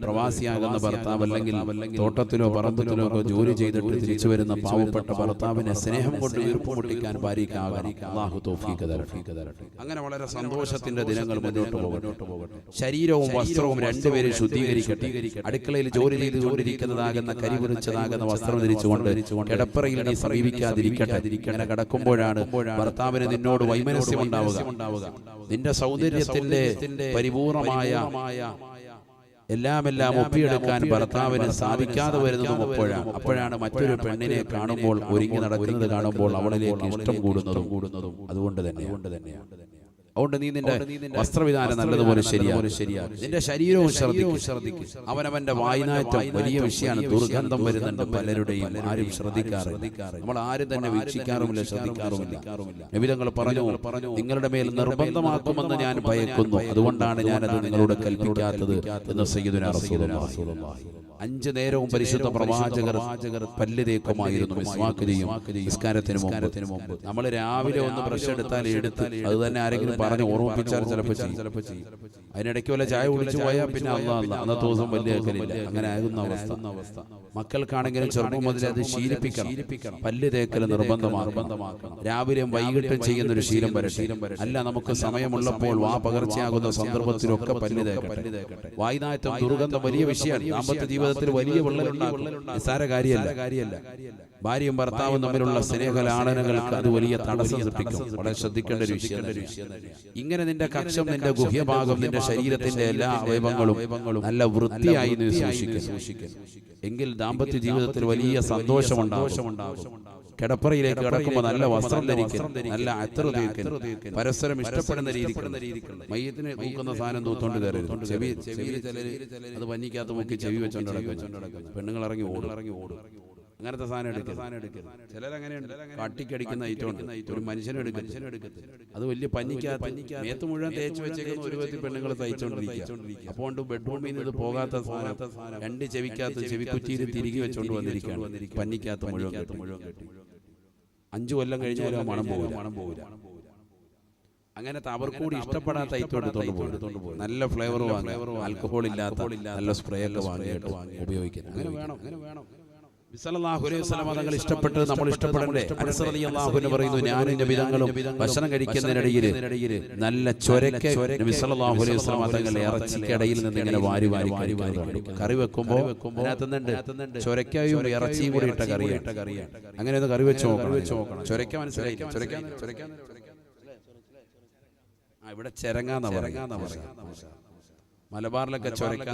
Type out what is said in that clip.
പ്രവാസിയാകുന്ന ഭർത്താവ് അല്ലെങ്കിൽ തോട്ടത്തിലോ പറമ്പത്തിലോ ജോലി ചെയ്തിട്ട് തിരിച്ചു വരുന്ന പാവപ്പെട്ട ഭർത്താവിനെ സ്നേഹം കൊണ്ട് വീർപ്പ് മുട്ടിക്കാൻ ഭാര്യയ്ക്കാകണം. അല്ലാഹു തൗഫീഖ് തരട്ടെ. അങ്ങനെ വളരെ സന്തോഷത്തിന്റെ ദിനങ്ങൾ മുന്നോട്ട് പോകട്ടെ. ശരീരവും വസ്ത്രവും രണ്ടുപേരും ശുദ്ധീകരിക്കട്ടെ. അടുക്കളയിൽ ജോലി ചെയ്തുകൊണ്ടിരിക്കുന്നതാകുന്ന കരിപുരിച്ചതാകുന്ന വസ്ത്രം ധരിച്ചുകൊണ്ട് കിടപ്പറയിൽ നീ സമീപിക്കാതിരിക്കട്ടെ. ഇങ്ങനെ കിടക്കുമ്പോഴാണ് ഭർത്താവിന് നിന്നോട് വൈമനസ്യം ഉണ്ടാവുക. നിന്റെ സൗന്ദര്യത്തിന്റെ പരിപൂർണമായ എല്ലാം ഒപ്പിയെടുക്കാൻ ഭർത്താവിന് സാധിക്കാതെ വരുന്നതും അപ്പോഴാണ് മറ്റൊരു പെണ്ണിനെ കാണുമ്പോൾ ഒരുങ്ങി നടക്കുന്നത് കാണുമ്പോൾ അവളിലേക്ക് ഇഷ്ടം കൂടുന്നതും അതുകൊണ്ട് തന്നെയാണ്. അതുകൊണ്ട് നീ നിന്റെ വസ്ത്രവിധാനം നല്ലതുപോലെ ശരിയാകും. നിന്റെ ശരീരവും ശ്രദ്ധിക്കും. അവനവന്റെ വായ്നാറ്റം വലിയ വിഷയമാണ്. ദുർഗന്ധം വരുന്നുണ്ട് പലരുടെയും. ആരും ശ്രദ്ധിക്കാറില്ല. നമ്മൾ ആരും തന്നെ വീക്ഷിക്കാറുമില്ല, ശ്രദ്ധിക്കാറുമില്ല. നബി തങ്ങൾ പറഞ്ഞു, നിങ്ങളുടെ മേൽ നിർബന്ധമാക്കുമെന്ന് ഞാൻ ഭയക്കുന്നു, അതുകൊണ്ടാണ് ഞാനത് നിങ്ങളോട് കൽപ്പിക്കാത്തത് എന്ന് സയ്യിദുനാ റസൂലുള്ളാഹി. 5 നേരവും പരിശുദ്ധ പ്രവാചകർ പല്ല് തേക്കുമായിരുന്നു, മിസ്വാക്ക് ചെയ്യും നിസ്കാരത്തിന് മുമ്പ്. നമ്മൾ രാവിലെ ഒന്ന് ബ്രഷ് എടുത്താൽ അത് തന്നെ ആരെങ്കിലും പറഞ്ഞ് ഓർമ്മിപ്പിച്ചാൽ ചിലപ്പോൾ ചെയ്യും. അതിനിടയ്ക്ക് വല്ല ചായ കുടിച്ചു പോയാൽ പിന്നെ അന്നത്തെ ദിവസം വലിയ കേൾക്കലില്ല. അങ്ങനെ ആകുന്ന അവസ്ഥ. മക്കൾക്കാണെങ്കിലും ചെറുപ്പം മുതൽ അത് ശീലിപ്പിക്കണം. പല്ല് തേക്കൽ നിർബന്ധമാക്കണം. രാവിലെയും വൈകിട്ടും ചെയ്യുന്ന ഒരു ശീലം വരട്ടെ. അല്ല, നമുക്ക് സമയമുള്ളപ്പോൾ പകർച്ചയാകുന്ന സന്ദർഭത്തിലൊക്കെ പല്ല് തേക്കട്ടെ. വായ്നാറ്റം ദുർഗന്ധം വലിയ വിഷയമാണ്. ദാമ്പത്യ ജീവിതത്തിൽ വലിയ വിള്ളലുണ്ടാകും. നിസ്സാര കാര്യമല്ല. ഭാര്യയും ഭർത്താവും തമ്മിലുള്ള സ്നേഹലാളനകൾക്ക് അത് വലിയ തടസ്സം സൃഷ്ടിക്കും. വളരെ ശ്രദ്ധിക്കേണ്ട ഒരു വിഷയം. ഇങ്ങനെ നിന്റെ കക്ഷം, നിന്റെ ഗുഹ്യഭാഗം, നിന്റെ ശരീരത്തിന്റെ എല്ലാ അവയവങ്ങളും നല്ല വൃത്തിയായി നീ സൂക്ഷിക്കും. എങ്കിൽ ദാമ്പത്യ ജീവിതത്തിൽ വലിയ സന്തോഷമുണ്ടാകും. കിടപ്പറയിലേക്ക് കിടക്കുമ്പോൾ നല്ല വസ്ത്രം ധരിക്കും, നല്ല അത്തർ തേക്കും, പരസ്പരം ഇഷ്ടപ്പെടുന്ന രീതിക്ക്. മയ്യത്തിന് തൂക്കുന്ന സാധനം തൂത്തോണ്ട് കയറരുത്. ചെവിയിൽ അത് പഞ്ഞിക്കകത്ത് മുക്കി ചെവി വെച്ചോണ്ട് നടക്കും. പെണ്ണുങ്ങൾ ഇറങ്ങി ഓടും. അങ്ങനത്തെ സാധനം എടുക്കരുത്. ചിലരങ്ങനെയുണ്ട്, കാട്ടിക്കടിക്കുന്ന ഐറ്റമുണ്ട്. ഒരു മനുഷ്യനെ എടുക്കരുത്. അത് വലിയ പഞ്ഞിക്കകത്ത് മേത്ത് മുഴുവൻ തേച്ച് വെച്ചേക്കുന്ന ഒരു വിധത്തിൽ പെണ്ണുങ്ങൾ തയ്ച്ചോണ്ടിരിക്കുക. അപ്പോൾ ബെഡ്റൂമിൽ നിന്ന് ഇത് പോകാത്ത സാധനം 2 ചെവിക്കകത്ത് ചെവിക്കുറ്റിയിൽ തിരികെ വെച്ചോണ്ട് വന്നിരിക്കുകയാണ്. പഞ്ഞിക്കകത്ത് മുഴുവൻ കെട്ടി 5 കൊല്ലം കഴിഞ്ഞാലും മണം പോവില്ല. അങ്ങനത്തെ അവർക്കൂടി ഇഷ്ടപ്പെടാത്ത ഐറ്റോണ്ട് പോയി നല്ല ഫ്ലേവർ വാങ്ങി, ആൽക്കഹോൾ ഇല്ലാത്ത നല്ല സ്പ്രേ ഒക്കെ വാങ്ങിയിട്ട് ഉപയോഗിക്കുന്നത്. അങ്ങനെ വേണം. സല്ലല്ലാഹു അലൈഹി വസല്ലം തങ്ങൾ ഇഷ്ടപ്പെട്ട് നമ്മൾ ഇഷ്ടപ്പെടണ്ടേ? അനസ് റളിയല്ലാഹു അൻഹു പറയുന്നു, ഞാനും നബി തങ്ങളും ഭക്ഷണം കഴിക്കുന്നതിനിടയിൽ നല്ല ചൊരക്ക നബി സല്ലല്ലാഹു അലൈഹി വസല്ലം തങ്ങൾ ഇറച്ചിക്കടയിൽ നിന്ന് ഇങ്ങനെ വാരി കഴിക്കുന്നുണ്ട്. കറി വെക്കുമ്പോൾ അതിനകത്തുന്നുണ്ട് ചൊരക്കയും ഇറച്ചിയും കൂടി ഇട്ട കറിയാണ്. അങ്ങനെ ഒന്ന് കറി വെച്ച് നോക്കണം. ചൊരക്ക മനസ്സിലായില്ല? ചൊരക്ക ഇവിടെ ചെരങ്ങാന്നാ പറയാ. മലബാറിലൊക്കെ ചൊരക്ക.